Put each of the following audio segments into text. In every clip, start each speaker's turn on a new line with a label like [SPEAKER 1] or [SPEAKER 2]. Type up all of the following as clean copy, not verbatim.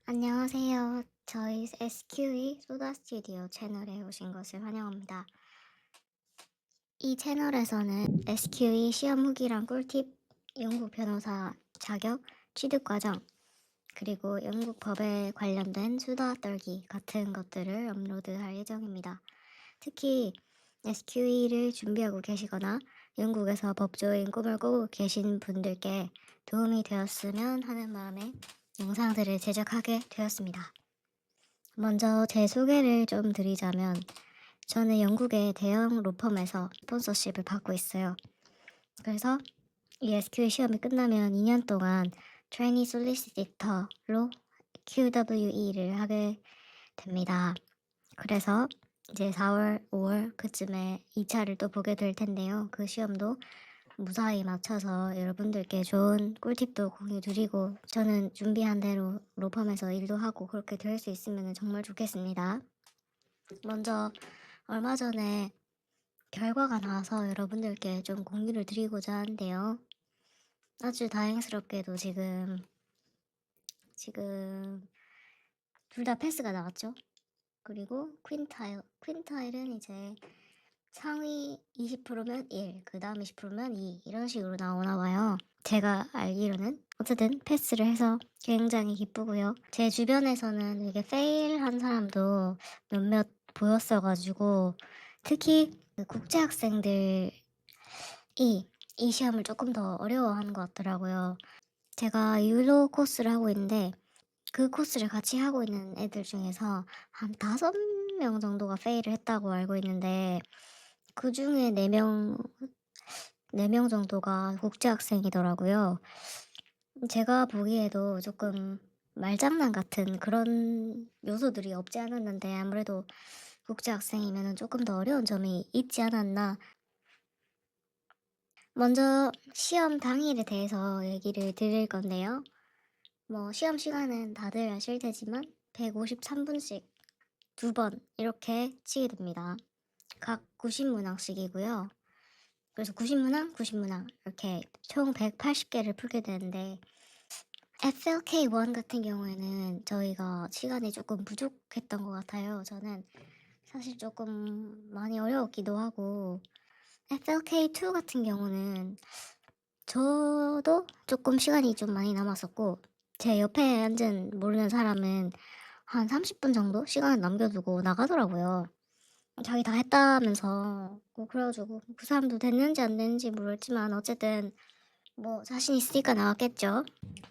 [SPEAKER 1] 안녕하세요. 저희 SQE 소다 스튜디오 채널에 오신 것을 환영합니다. 이 채널에서는 SQE 시험 후기랑 꿀팁, 영국 변호사 자격, 취득 과정, 그리고 영국 법에 관련된 수다 떨기 같은 것들을 업로드할 예정입니다. 특히 SQE를 준비하고 계시거나 영국에서 법조인 꿈을 꾸고 계신 분들께 도움이 되었으면 하는 마음에 영상들을 제작하게 되었습니다. 먼저 제 소개를 좀 드리자면 저는 영국의 대형 로펌에서 스폰서십을 받고 있어요. 그래서 이 SQE 시험이 끝나면 2년 동안 트레이니 솔리시터로 QWE를 하게 됩니다. 그래서 이제 4월, 5월 그쯤에 2차를 또 보게 될 텐데요. 그 시험도 무사히 맞춰서 여러분들께 좋은 꿀팁도 공유 드리고 저는 준비한 대로 로펌에서 일도 하고 그렇게 될 수 있으면 정말 좋겠습니다. 먼저 얼마 전에 결과가 나와서 여러분들께 좀 공유를 드리고자 하는데요. 아주 다행스럽게도 지금 둘 다 패스가 나왔죠. 그리고 퀸타일은 이제 상위 20%면 1, 그 다음 20%면 2 이런 식으로 나오나 봐요. 제가 알기로는 어쨌든 패스를 해서 굉장히 기쁘고요. 제 주변에서는 이게 페일한 사람도 몇몇 보였어가지고 특히 그 국제학생들이 이 시험을 조금 더 어려워하는 것 같더라고요. 제가 율로 코스를 하고 있는데 그 코스를 같이 하고 있는 애들 중에서 한 5명 정도가 페일을 했다고 알고 있는데 그 중에 4명 정도가 국제학생이더라고요. 제가 보기에도 조금 말장난 같은 그런 요소들이 없지 않았는데 아무래도 국제학생이면 조금 더 어려운 점이 있지 않았나. 먼저 시험 당일에 대해서 얘기를 드릴 건데요. 시험 시간은 다들 아실 테지만 153분씩 2번 이렇게 치게 됩니다. 각 90문항씩이고요. 그래서 90문항, 90문항 이렇게 총 180개를 풀게 되는데 FLK1 같은 경우에는 저희가 시간이 조금 부족했던 것 같아요. 저는 사실 조금 많이 어려웠기도 하고 FLK2 같은 경우는 저도 조금 시간이 좀 많이 남았었고 제 옆에 앉은 모르는 사람은 한 30분 정도 시간을 남겨두고 나가더라고요. 자기 다 했다면서 그래가지고 그 사람도 됐는지 안 됐는지 모르겠지만 어쨌든 자신 있으니까 나왔겠죠.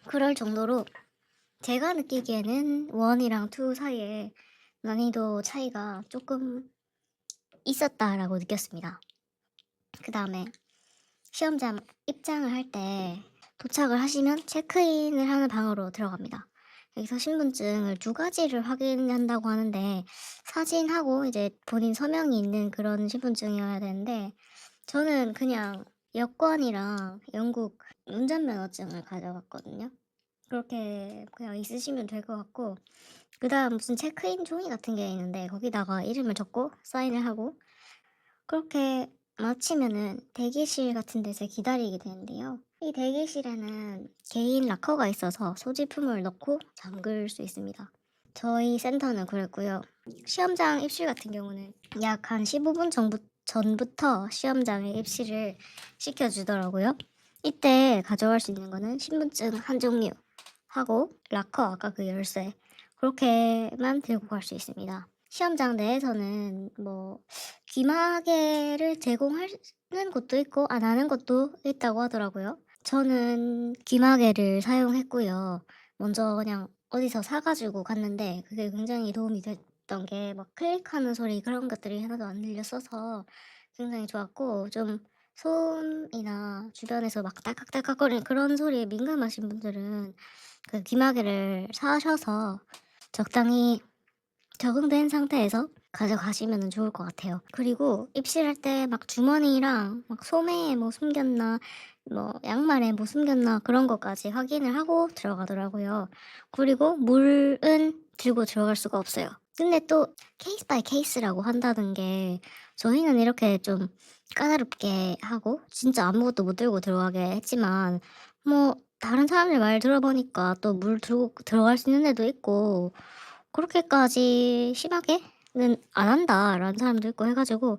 [SPEAKER 1] 그럴 정도로 제가 느끼기에는 1이랑 2 사이에 난이도 차이가 조금 있었다라고 느꼈습니다. 그 다음에 시험장 입장을 할 때 도착을 하시면 체크인을 하는 방으로 들어갑니다. 여기서 신분증을 2가지를 확인한다고 하는데 사진하고 이제 본인 서명이 있는 그런 신분증이어야 되는데 저는 그냥 여권이랑 영국 운전면허증을 가져갔거든요. 그렇게 그냥 있으시면 될 것 같고 그 다음 무슨 체크인 종이 같은 게 있는데 거기다가 이름을 적고 사인을 하고 그렇게 마치면은 대기실 같은 데서 기다리게 되는데요. 이 대기실에는 개인 락커가 있어서 소지품을 넣고 잠글 수 있습니다. 저희 센터는 그랬고요. 시험장 입실 같은 경우는 약 한 15분 전부터 시험장에 입실을 시켜주더라고요. 이때 가져갈 수 있는 거는 신분증 한 종류 하고 락커 아까 그 열쇠 그렇게만 들고 갈 수 있습니다. 시험장 내에서는 귀마개를 제공하는 곳도 있고 안 하는 곳도 있다고 하더라고요. 저는 귀마개를 사용했고요. 먼저 그냥 어디서 사가지고 갔는데 그게 굉장히 도움이 됐던 게 클릭하는 소리 그런 것들이 하나도 안 들렸어서 굉장히 좋았고 좀 소음이나 주변에서 딸깍딸깍거리는 그런 소리에 민감하신 분들은 그 귀마개를 사셔서 적당히 적응된 상태에서 가져가시면 좋을 것 같아요. 그리고 입실할 때 주머니랑 소매에 숨겼나 양말에 숨겼나 그런 것까지 확인을 하고 들어가더라고요. 그리고 물은 들고 들어갈 수가 없어요. 근데 또 케이스 바이 케이스라고 한다는 게 저희는 이렇게 좀 까다롭게 하고 진짜 아무것도 못 들고 들어가게 했지만 다른 사람들 말 들어보니까 또 물 들고 들어갈 수 있는 데도 있고 그렇게까지 심하게는 안 한다라는 사람도 있고 해 가지고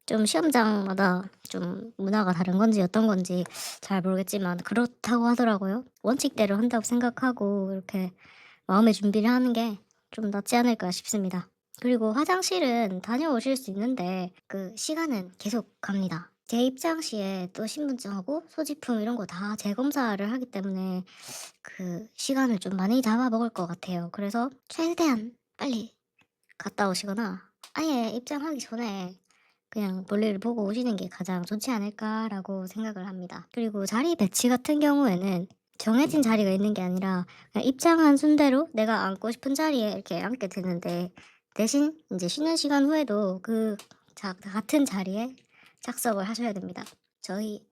[SPEAKER 1] 좀 시험장마다 좀 문화가 다른 건지 어떤 건지 잘 모르겠지만 그렇다고 하더라고요. 원칙대로 한다고 생각하고 이렇게 마음의 준비를 하는 게 좀 낫지 않을까 싶습니다. 그리고 화장실은 다녀오실 수 있는데 그 시간은 계속 갑니다. 재입장 시에 또 신분증하고 소지품 이런 거 다 재검사를 하기 때문에 그 시간을 좀 많이 잡아먹을 것 같아요. 그래서 최대한 빨리 갔다 오시거나 아예 입장하기 전에 그냥 볼일을 보고 오시는 게 가장 좋지 않을까라고 생각을 합니다. 그리고 자리 배치 같은 경우에는 정해진 자리가 있는 게 아니라 그냥 입장한 순대로 내가 앉고 싶은 자리에 이렇게 앉게 되는데 대신 이제 쉬는 시간 후에도 같은 자리에 착석을 하셔야 됩니다. 저희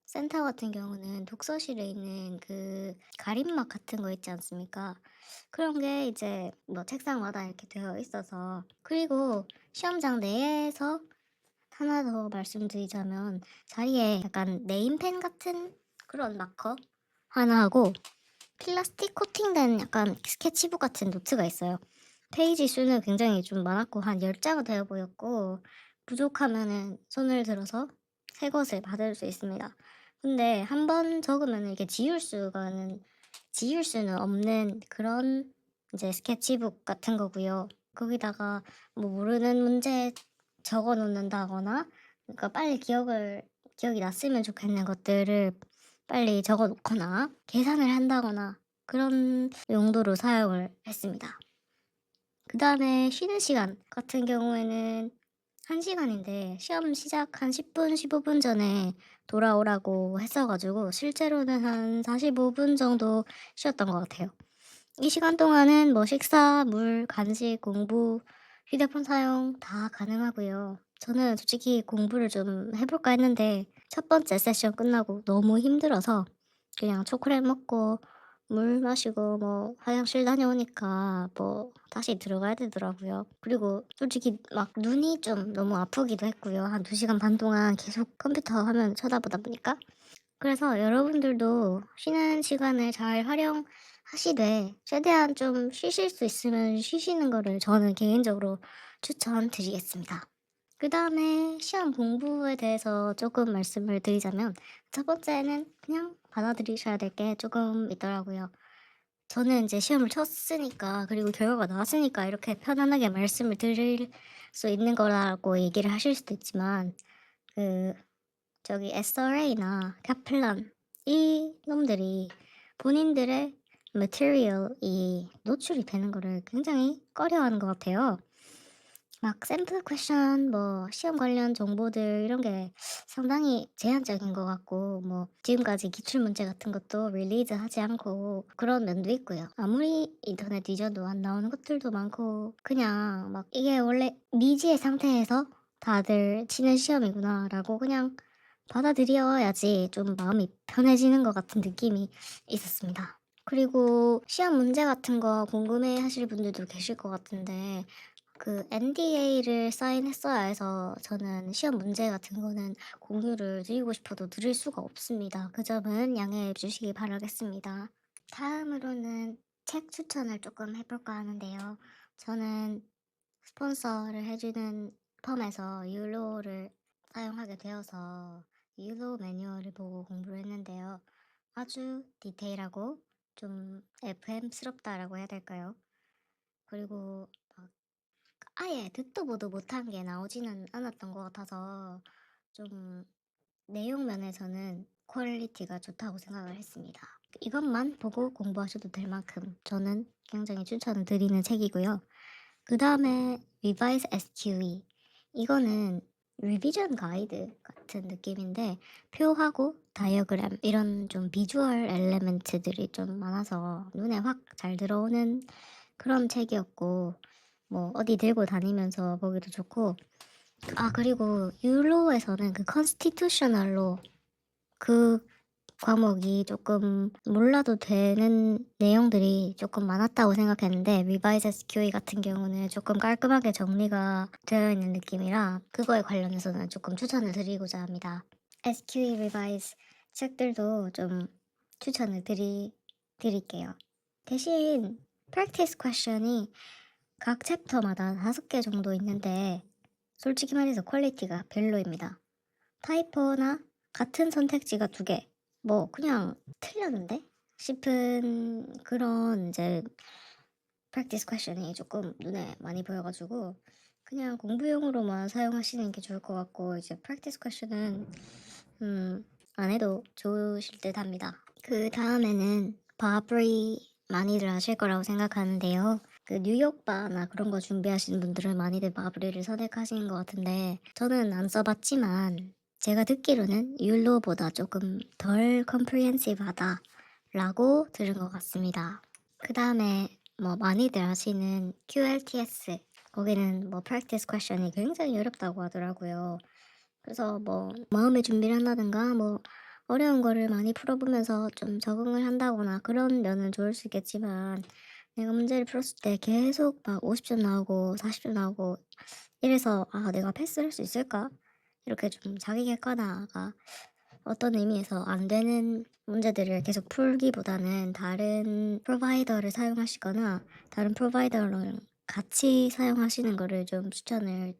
[SPEAKER 1] 센터 같은 경우는 독서실에 있는 그 가림막 같은 거 있지 않습니까? 그런 게 이제 뭐 책상마다 이렇게 되어 있어서 그리고 시험장 내에서 하나 더 말씀드리자면 자리에 약간 네임펜 같은 그런 마커 하나 하고 플라스틱 코팅된 약간 스케치북 같은 노트가 있어요. 페이지 수는 굉장히 좀 많았고 한 10장은 되어 보였고 부족하면은 손을 들어서 새 것을 받을 수 있습니다. 근데 한 번 적으면 이게 지울 수는 없는 그런 이제 스케치북 같은 거고요. 거기다가 뭐 모르는 문제 적어 놓는다거나 그러니까 빨리 기억이 났으면 좋겠는 것들을 빨리 적어 놓거나 계산을 한다거나 그런 용도로 사용을 했습니다. 그다음에 쉬는 시간 같은 경우에는 1 시간인데 시험 시작 한 10 분, 15분 전에 돌아오라고 했어 가지고 실제로는 한 45분 정도 쉬었던 것 같아요. 이 시간 동안은 뭐 식사, 물, 간식, 공부, 휴대폰 사용 다 가능하고요. 저는 솔직히 공부를 좀 해 볼까 했는데 첫 번째 세션 끝나고 너무 힘들어서 그냥 초콜릿 먹고 물 마시고 뭐 화장실 다녀오니까 뭐 다시 들어가야 되더라고요. 그리고 솔직히 막 눈이 좀 너무 아프기도 했고요. 한 2 시간 반 동안 계속 컴퓨터 화면 쳐다보다 보니까. 그래서 여러분들도 쉬는 시간을 잘 활용하시되 최대한 좀 쉬실 수 있으면 쉬시는 거를 저는 개인적으로 추천드리겠습니다. 그다음에 시험 공부에 대해서 조금 말씀을 드리자면 첫 번째는 그냥 받아들이셔야 될 게 조금 있더라고요. 저는 이제 시험을 쳤으니까 그리고 결과가 나왔으니까 이렇게 편안하게 말씀을 드릴 수 있는 거라고 얘기를 하실 수도 있지만 그 저기 SRA나 카플란 이 놈들이 본인들의 material이 노출이 되는 거를 굉장히 꺼려하는 것 같아요. 막 샘플 퀘션 뭐 시험 관련 정보들 이런 게 상당히 제한적인 것 같고 뭐 지금까지 기출 문제 같은 것도 릴리즈하지 않고 그런 면도 있고요. 아무리 인터넷 뒤져도 안 나오는 것들도 많고 그냥 막 '이게 원래 미지의 상태에서 다들 치는 시험이구나.'라고 그냥 받아들여야지 좀 마음이 편해지는 것 같은 느낌이 있었습니다. 그리고 시험 문제 같은 거 궁금해하실 분들도 계실 것 같은데 그 NDA를 사인했어야 해서 저는 시험 문제 같은 거는 공유를 드리고 싶어도 드릴 수가 없습니다. 그 점은 양해해 주시기 바라겠습니다. 다음으로는 책 추천을 조금 해볼까 하는데요. 저는 스폰서를 해주는 펌에서 유로를 사용하게 되어서 유로 매뉴얼을 보고 공부를 했는데요. 아주 디테일하고 좀 FM스럽다라고 해야 될까요? 그리고 막 아예 듣도 보도 못한 게 나오지는 않았던 것 같아서 좀 내용 면에서는 퀄리티가 좋다고 생각을 했습니다. 이것만 보고 공부하셔도 될 만큼 저는 굉장히 추천을 드리는 책이고요. 그 다음에 Revise SQE. 이거는 리비전 가이드 같은 느낌인데 표하고 다이어그램 이런 좀 비주얼 엘레멘트들이 좀 많아서 눈에 확 잘 들어오는 그런 책이었고 뭐 어디 들고 다니면서 보기도 좋고 그리고 율로에서는 그 컨스티튜셔널 로 그 과목이 조금 몰라도 되는 내용들이 조금 많았다고 생각했는데 리바이스 SQE 같은 경우는 조금 깔끔하게 정리가 되어 있는 느낌이라 그거에 관련해서는 조금 추천을 드리고자 합니다. SQE 리바이스 책들도 좀 추천을 드릴게요. 대신 practice question이 각 챕터마다 5개 정도 있는데 솔직히 말해서 퀄리티가 별로입니다. 타이퍼나 같은 선택지가 2개, 뭐 그냥 틀렸는데? 싶은 그런 이제 practice question이 조금 눈에 많이 보여가지고 그냥 공부용으로만 사용하시는 게 좋을 것 같고, 이제 practice question은 안 해도 좋으실 듯 합니다. 그 다음에는 바브리 많이들 아실 거라고 생각하는데요. 그 뉴욕바나 그런 거 준비하시는 분들은 많이들 바브리를 선택하시는 것 같은데, 저는 안 써봤지만 제가 듣기로는 율로보다 조금 덜 컴프리헨시브하다 라고 들은 것 같습니다. 그 다음에 뭐 많이들 아시는 QLTS, 거기는 뭐 practice question이 굉장히 어렵다고 하더라고요. 그래서 뭐 마음의 준비를 한다든가 뭐 어려운 거를 많이 풀어보면서 좀 적응을 한다거나 그런 면은 좋을 수 있겠지만, 내가 문제를 풀었을 때 계속 막 50점 나오고 40점 나오고 이래서 내가 패스를 할 수 있을까? 이렇게 좀 자기 객관화가 어떤 의미에서 안 되는 문제들을 계속 풀기보다는 다른 프로바이더를 사용하시거나 다른 프로바이더랑 같이 사용하시는 거를 좀 추천을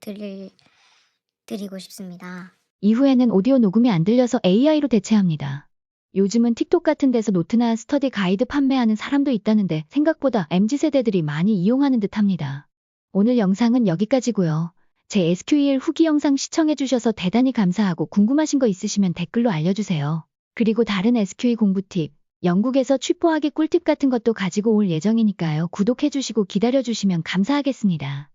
[SPEAKER 1] 드리고 싶습니다.
[SPEAKER 2] 이후에는 오디오 녹음이 안 들려서 AI로 대체합니다. 요즘은 틱톡 같은 데서 노트나 스터디 가이드 판매하는 사람도 있다는데 생각보다 MZ세대들이 많이 이용하는 듯합니다. 오늘 영상은 여기까지고요. 제 SQL 후기 영상 시청해주셔서 대단히 감사하고 궁금하신 거 있으시면 댓글로 알려주세요. 그리고 다른 SQL 공부 팁, 영국에서 취뽀하기 꿀팁 같은 것도 가지고 올 예정이니까요. 구독해주시고 기다려주시면 감사하겠습니다.